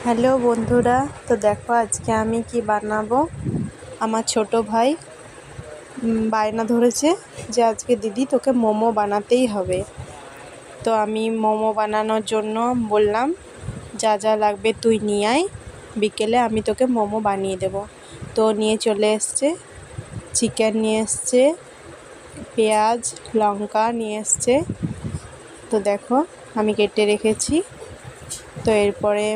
Hello বন্ধুরা, তো দেখো আজকে আমি কি বানাবো। আমার ছোট ভাই বায়না ধরেছে যে আজকে দিদি তোকে মোমো বানাতেই হবে। তো আমি মোমো বানানোর জন্য বললাম যা যা লাগবে তুই নিয়ে আয়, বিকেলে আমি তোকে মোমো বানিয়ে দেব। তো নিয়ে চলে এসছে, চিকেন নিয়ে এসছে, পেঁয়াজ লঙ্কা নিয়ে এসছে। তো দেখো আমি কেটে রেখেছি। তো এরপরে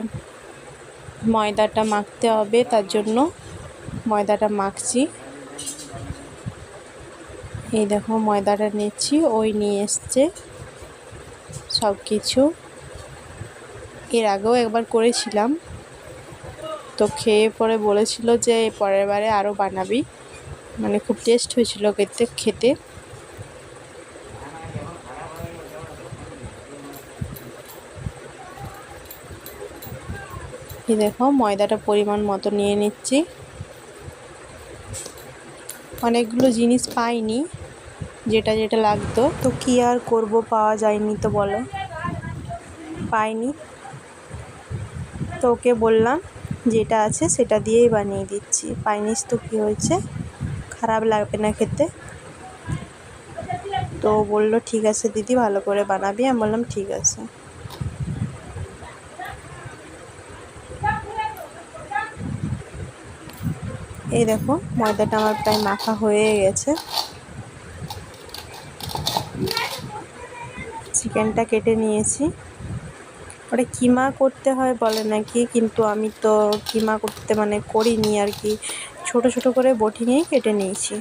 ময়দাটা মাখতে হবে, তার জন্য ময়দাটা মাখছি। এই দেখো ময়দাটা নিচ্ছি, ওই নিয়ে এসছে সব কিছু। এর আগেও একবার করেছিলাম, তো খেয়ে পরে বলেছিল যে পরের বারে আরও বানাবি, মানে খুব টেস্ট হয়েছিল খেতে। এই দেখো ময়দাটা পরিমাণ মতো নিয়ে নিচ্ছি। অনেকগুলো জিনিস পাইনি, যেটা যেটা লাগতো, তো কি আর করব, পাওয়া যায়নি তো বলো, পাইনি। তো ওকে বললাম যেটা আছে সেটা দিয়েই বানিয়ে দিচ্ছি, পাইনিস তো কী হয়েছে, খারাপ লাগবে না খেতে। তো বললো ঠিক আছে দিদি, ভালো করে বানাবি। আমি বললাম ঠিক আছে। এই দেখো ময়দাটা আমার প্রায় মাখা হয়ে গেছে। চিকেনটা কেটে নিয়েছি। ওটা কিমা করতে হয় বলে নাকি, কিন্তু আমি তো কিমা করতে মানে করিনি আর কি, ছোট ছোট করে বটি নিয়েই কেটে নিয়েছি।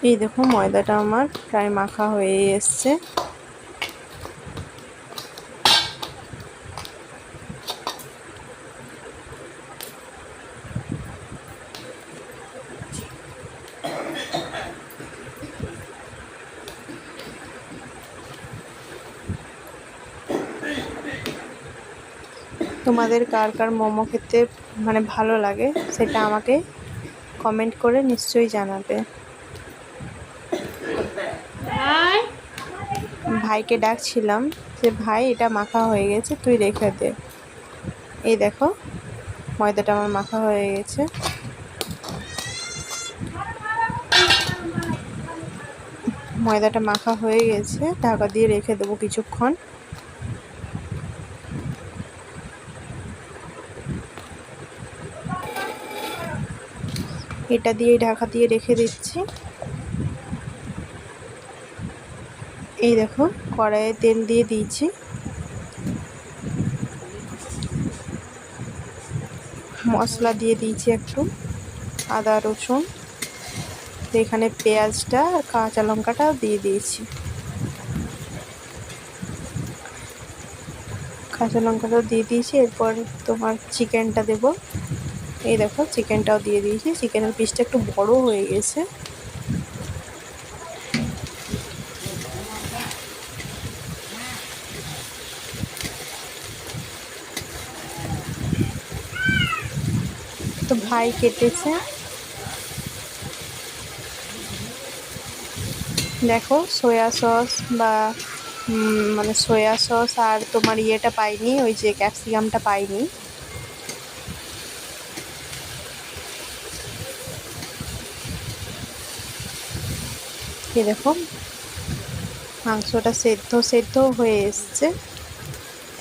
এই দেখো ময়দাটা আমার প্রায় মাখা হয়ে এসছে। তোমাদের কার কার মোমো খেতে মানে ভালো লাগে সেটা আমাকে কমেন্ট করে নিশ্চয়ই জানাবে। ভাইকে ডাকছিলাম যে ভাই এটা মাখা হয়ে গেছে, তুই রেখে দে। এই দেখো ময়দাটা আমার মাখা হয়ে গেছে। ময়দাটা মাখা হয়ে গেছে, ঢাকা দিয়ে রেখে দেবো কিছুক্ষণ। এটা দিয়ে ঢাকা দিয়ে রেখে দিচ্ছি। এই দেখো কড়াইয়ে তেল দিয়ে দিয়েছি, মশলা দিয়ে দিয়েছি একটু, আদা রসুন, এখানে পেঁয়াজটা আর কাঁচা লঙ্কাটা দিয়ে দিয়েছি। কাঁচা লঙ্কাটাও দিয়ে দিয়েছি। এরপর তোমার চিকেনটা দেবো। এই দেখো চিকেনটাও দিয়ে দিয়েছি। চিকেনের পিসটা একটু বড় হয়ে গেছে। তো ভাই কেটেছে, দেখো সয়া সস বা মানে সয়া সস আর তোমার ইয়েটা পাইনি, ওই যে ক্যাপসিকামটা পাইনি। এই দেখো মাংসটা সেদ্ধ হয়ে এসছে।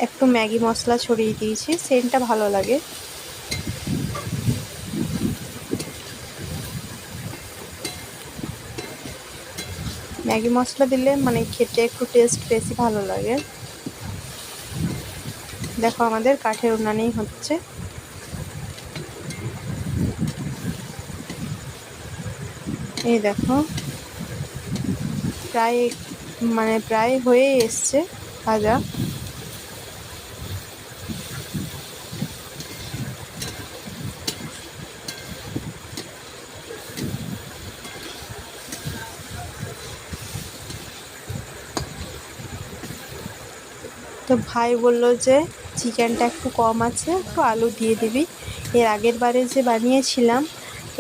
একটু ম্যাগি মশলা ছড়িয়ে দিয়েছি, সেন্টটা ভালো লাগে। ম্যাগি মশলা দিলে মানে খেতে একটু টেস্ট বেশি ভালো লাগে। দেখো আমাদের কাঠের উনানেই হচ্ছে। এই দেখো প্রায় হয়ে এসছে ভাজা। তো ভাই বলল যে চিকেনটা একটু কম আছে, একটু আলু দিয়ে দিবি। এর আগের বারে যে বানিয়েছিলাম,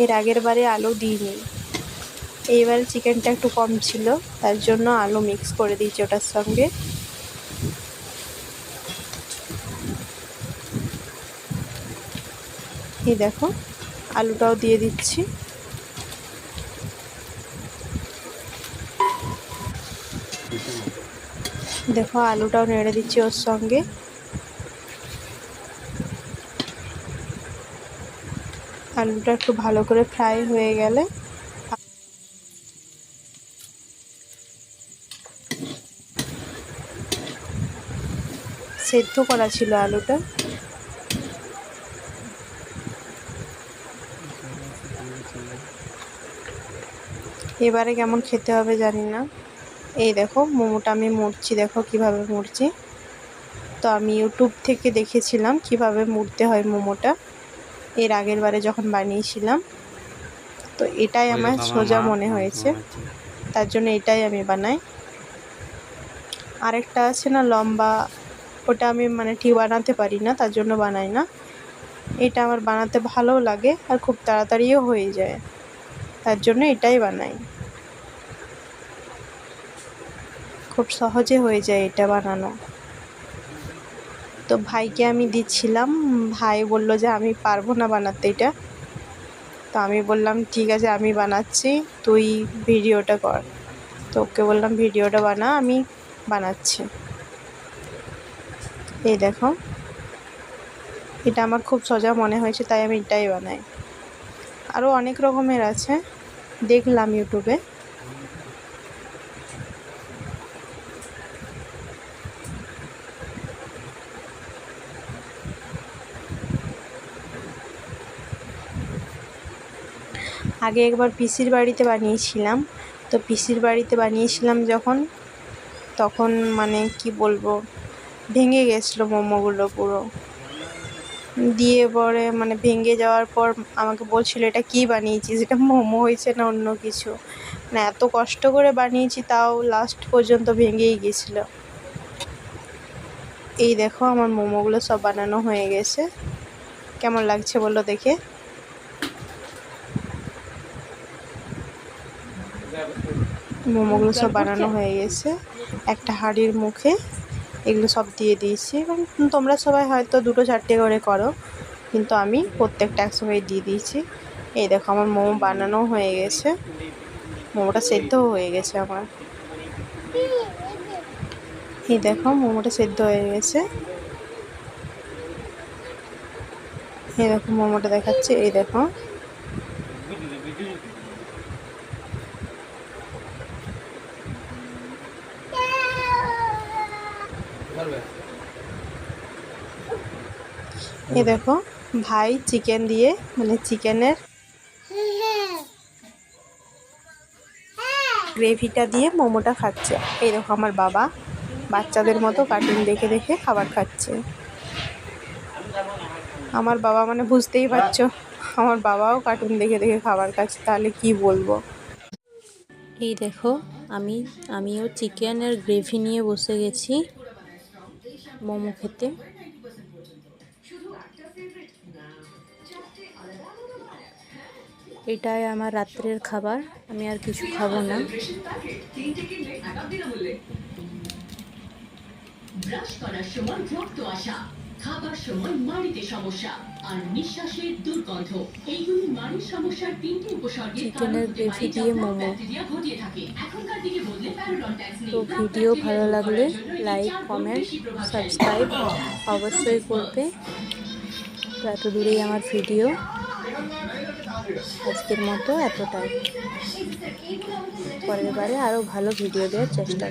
এর আগের বারে আলু দিইনি, এইবারে চিকেনটা একটু কম ছিল, তার জন্য আলু মিক্স করে দিয়েছি ওটার সঙ্গে। এই দেখো আলুটাও দিয়ে দিচ্ছি। দেখো আলুটাও নেড়ে দিচ্ছি ওর সঙ্গে। আলুটা একটু ভালো করে ফ্রাই হয়ে গেলে সেদ্ধ করা ছিল আলুটা। এবারে কেমন খেতে হবে জানি না। এই দেখো মোমোটা আমি মুড়ছি, দেখো কিভাবে মুড়ছি। তো আমি ইউটিউব থেকে দেখেছিলাম কিভাবে মুড়তে হয় মোমোটা, এর আগের বারে যখন বানিয়েছিলাম। তো এটাই আমার সোজা মনে হয়েছে, তার জন্য এটাই আমি বানাই। আরেকটা আছে না লম্বা, ওটা আমি মানে ঠিক বানাতে পারি না, তার জন্য বানাই না। এটা আমার বানাতে ভালোও লাগে আর খুব তাড়াতাড়িও হয়ে যায়, তার জন্য এটাই বানাই। খুব সহজে হয়ে যায় এটা বানানো। তো ভাইকে আমি দিচ্ছিলাম, ভাই বলল যে আমি পারবো না বানাতে এটা। তো আমি বললাম ঠিক আছে আমি বানাচ্ছি, তুই ভিডিওটা কর। তো ওকে বললাম ভিডিওটা বানা, আমি বানাচ্ছি। এই দেখো এটা আমার খুব সোজা মনে হয়েছে, তাই আমি এটাই বানাই। আরও অনেক রকমের আছে, দেখলাম ইউটিউবে। আগে একবার পিসির বাড়িতে বানিয়েছিলাম। তো পিসির বাড়িতে বানিয়েছিলাম যখন, তখন মানে কি বলবো, ভেঙে গেছিলো মোমোগুলো পুরো। দিয়ে পরে মানে ভেঙে যাওয়ার পর আমাকে বলছিল এটা কী বানিয়েছিস, এটা মোমো হয়েছে না অন্য কিছু। মানে এত কষ্ট করে বানিয়েছি তাও লাস্ট পর্যন্ত ভেঙেই গেছিলো। এই দেখো আমার মোমোগুলো সব বানানো হয়ে গেছে। কেমন লাগছে বলো দেখে। মোমোগুলো সব বানানো হয়ে গেছে একটা হাঁড়ির মুখে। এগুলো সব দিয়ে দিয়েছি, এবং তোমরা সবাই হয়তো 2-4টে করে করো, কিন্তু আমি প্রত্যেকটা একসঙ্গে দিয়ে দিয়েছি। এই দেখো আমার মোমো বানানো হয়ে গেছে, মোমোটা সেদ্ধও হয়ে গেছে আমার। এই দেখো মোমোটা সেদ্ধ হয়ে গেছে। এই দেখো মোমোটা দেখাচ্ছে, এই দেখো। এই দেখো ভাই চিকেন দিয়ে মানে চিকেনের গ্রেভিটা দিয়ে মোমোটা খাচ্ছে। এই দেখো আমার বাবা বাচ্চাদের মতো কার্টুন দেখে দেখে খাবার খাচ্ছে। আমার বাবা মানে বুঝতেই পারছো, আমার বাবাও কার্টুন দেখে দেখে খাবার খাচ্ছে, তাহলে কি বলবো। এই দেখো আমিও চিকেনের গ্রেভি নিয়ে বসে গেছি মোমো খেতে। এটাই আমার রাত্রের খাবার, আমি আর কিছু খাবো না। ব্রাশ করার সময় রক্ত আসা, খাবার সময় মাড়িতে সমস্যা, আর নিঃশ্বাসের দুর্গন্ধ, এইগুলি মাড়ির সমস্যার 3টি উপসর্গের কারণ হতে পারে যা ব্যাকটেরিয়া ঘটিয়ে থাকে। এখনকার দিকে বদলে প্যারাডন্ট্যাক্স নিন। তো ভিডিও ভালো লাগলে লাইক, কমেন্ট, সাবস্ক্রাইব অবশ্যই করবে। তো এত দূরেই আমার ভিডিও, আজকের মতো এতটাই। পরের বারে আরও ভালো ভিডিও দেওয়ার চেষ্টা